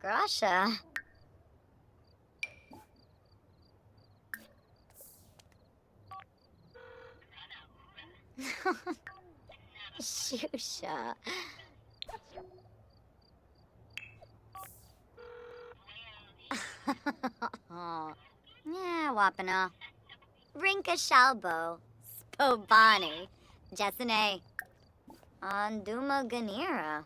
Grasha. Shusha. Yeah, Wapana. Rinka Shalbo. Spobani. Jessene. Anduma Ganira.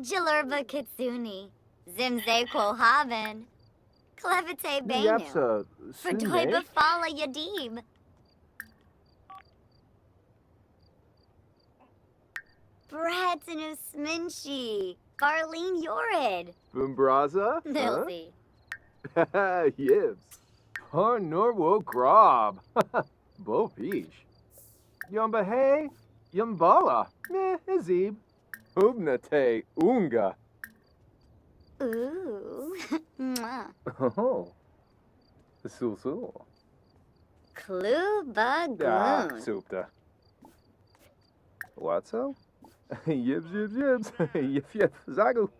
Jilurba Kitsuni. Zimze Quohaven. Clevite Benu. Yapsa, Verdoy Bafala Yadib. Bratinus Minshi. Barlene Yorid. Boombraza? Milsey. Huh? Yibs. Har Norwo Grob. Bo Peach. Yumba Hey. Yumbala. Meh, Azib. Ubnate Unga. Ooh. Mwah. Oh. Sul. Kluba Ah, Gloon. Supta. Whatso? Yibs. Yip. Zagu.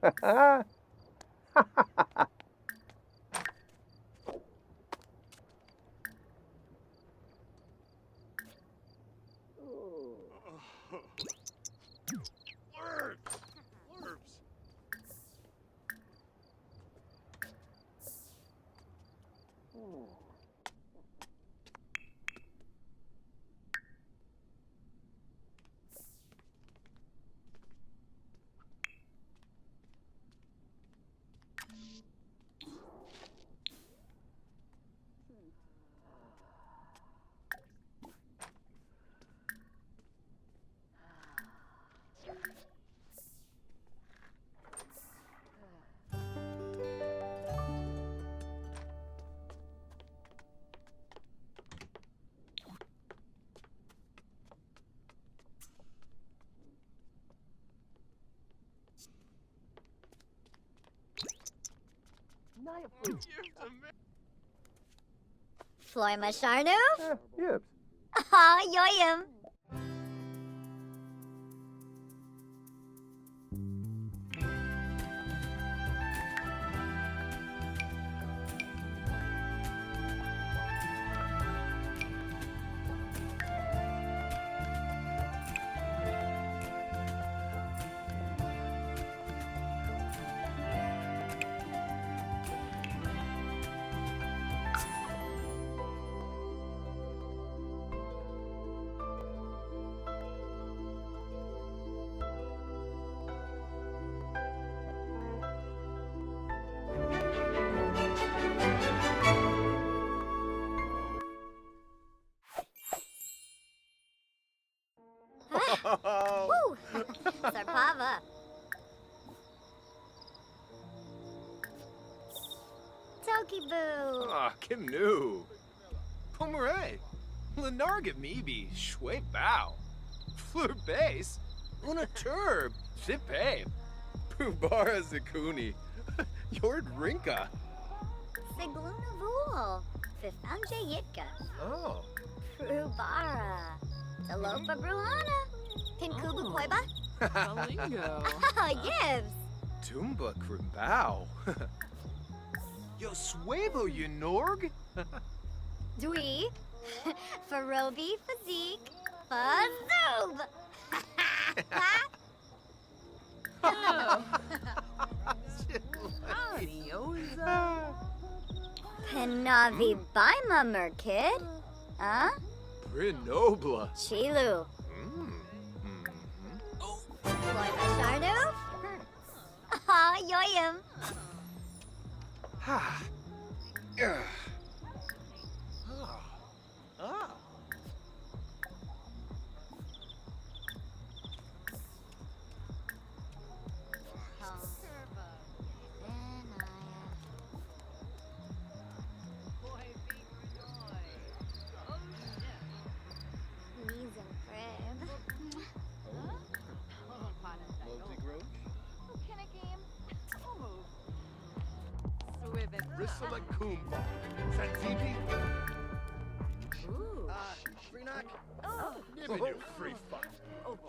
Floima Sharnu? Yibs. Ah, yoyum. Woo! Sarpava. Tokiboo. Ah, Kim Nu. Pomeray. Lenarga Meebe. Shui Bao. Fleur Base. Una Turb. Zipabe. Pubara Zakuni. Yord Rinka. Sigluna Vool. Fifamje Yitka. Oh. Prubara. Talopa Bruhana. Pinkubu Koiba. Kalingo. Oh, Gibbs. Tumba Krimbao. Yo Suevo Yorg. Dwee. Farobi Physique. Fazoob. Anioza. Penavi Baima Merkid. Huh? Prinobla. Chilu. Loima Sharnu. Ah, yoyum. Ha. Ah. Ah. Knees and Fred. Risala Kumba. Sanzibi. Ooh. Freenak. Oh. Give me your free fuck.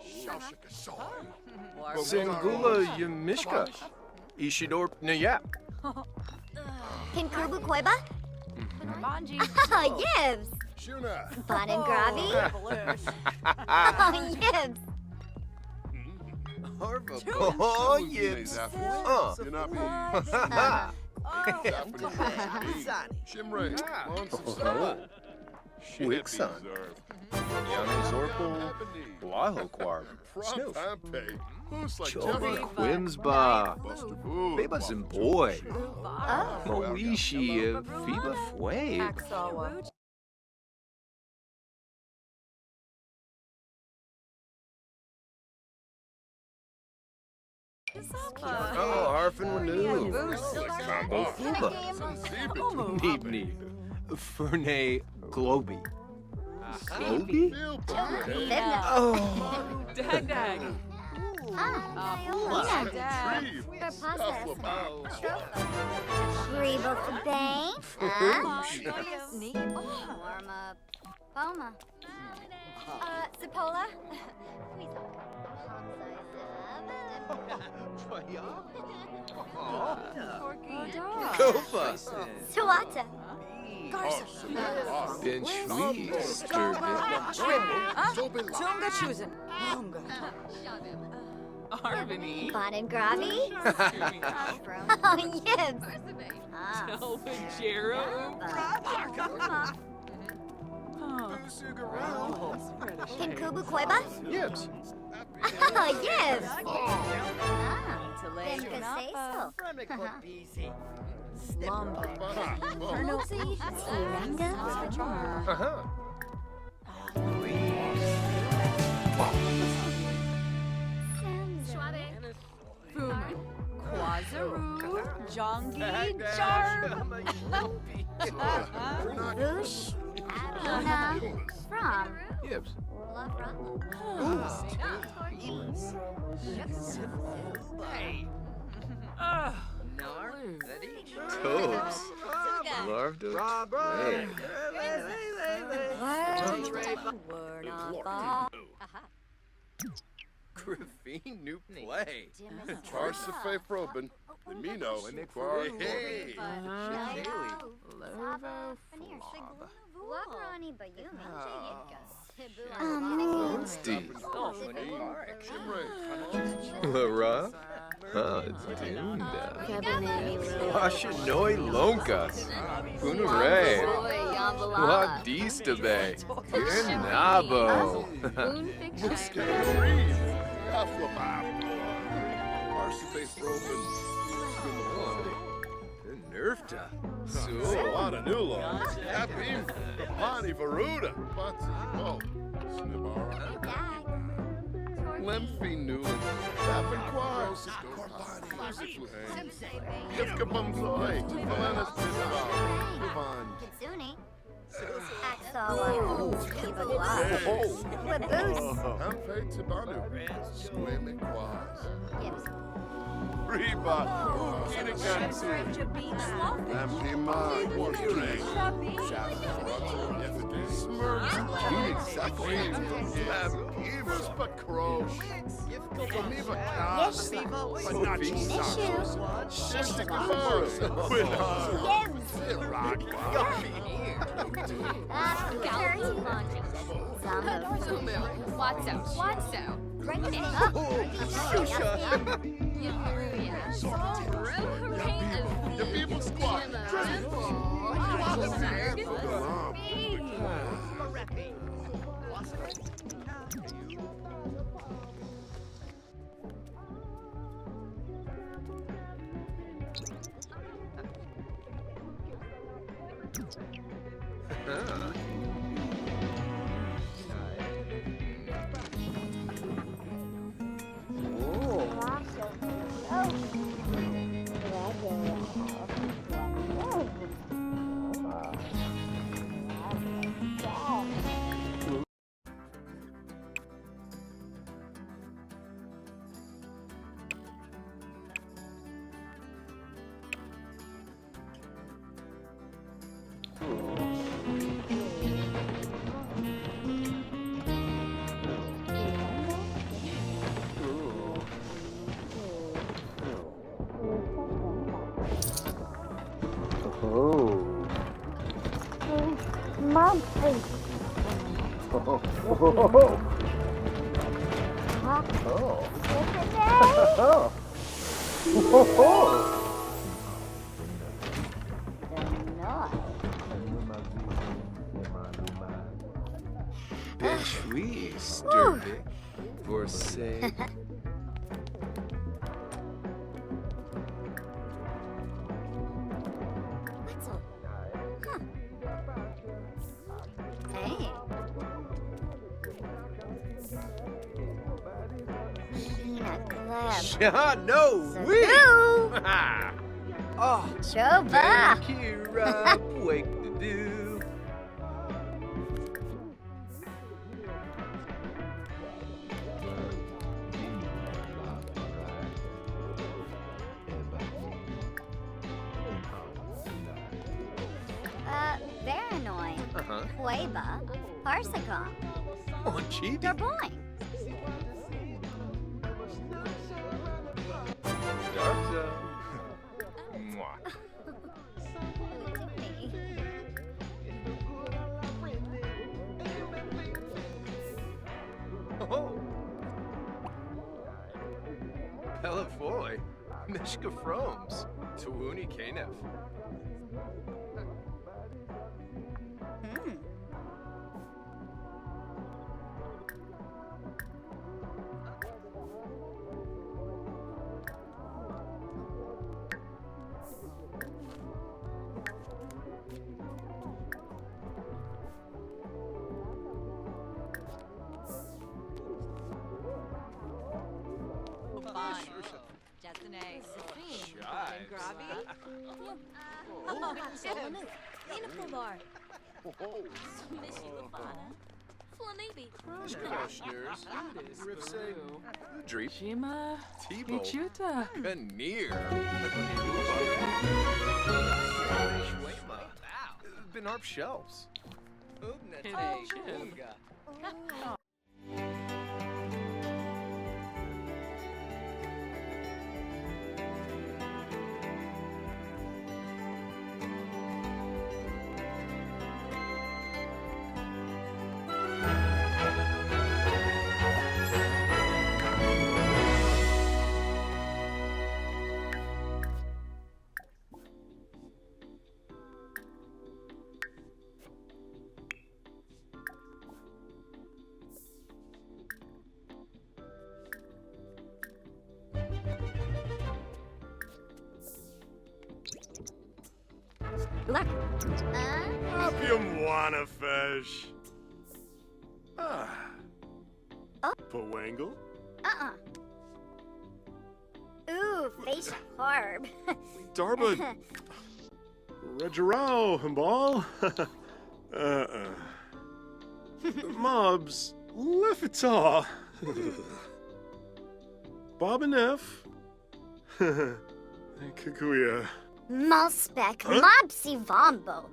Shaushika Soy. Singula Yamishka. Ishidor Nayap. Kinkubu Koiba? Manji. Yibs! Shuna. Bon and Gravi? Yibs! Harva. Oh, yes. You're not me. Shimray. Want some stuff? Wixon. Yamazorpo. Blahoquar. Snoof. Who's like Choba Jeffy? Quimsba. Buster Boo. Bebas and Boy. Oh. Moishi Fiba Fue. Axawa. Oh, Arfin Wanu. Ofuba. Neebnee. Fernay Globy. Globy? Libna. Oh. Dag dag. Lina. Dag. Grebo for Bane. Warm up. Boma. Zipola. Kofa. Tuata. Ben Shui. Tunga choosing. Arvini. Bon and Gravi. Yibs. Elvin Kinkubu Koiba? Yibs. Yibs. Slumber. Irenda. Uh-huh. Fuman. Quazaru. Jongi. Jar. Roosh. Luna. From. Yibs. Tobes. Larved. Hey. Griffin new play. Parsife Robin. The Mino. Hey. Steve. Shimray. Lara. Dunda. Washinoi Lonkas. Punaray. Wadistabe. Nabo. Reed. Afflebop. Parsife Robin. Nerfta. A lot of new laws. Happy Pani Varuda. Batsi. Snibara. Lemphy Newland. Tapin Quars. Corbani. Yivka Bumzoy. Valenis Pisbal. Ivan. Kitsune. Axawa. Kiba Guas. Waboose. Ampe Tibanu. Squame Quars. Yibs. Reba. Kinakansu. Ampe Ma. Warstring. Smirk. Safrin. Evas Bakro. Kamiva Kaas. Nishu. Shishtikabars. Yibs. Your people squad. Mom, please. Oh. Oh. Huh? Oh. Today? Oh. Oh. Ben suis, Sturvik. For say. Hey. Sheena Gleb. Ja, no, we. Sagoo. Oh, Choba. Kira, wake the do. Varanoy. Queba. Parsacom. Oh, Chibi. Darboing. Darza. Mwah. Oh. Pelafoy. Mishka Froms. Tawuni Kanef. Dreep. Shima. Tebow. Ichuta. Veneer. Benarp shelves. Look. Opium wanna fish. Oh. Pawangle? Ooh, face harb. Darba. Regerao, Himbal. Mobs. Lefita. Bob and F. Kukuya. Malspec, Huh? Mopsy Vombo.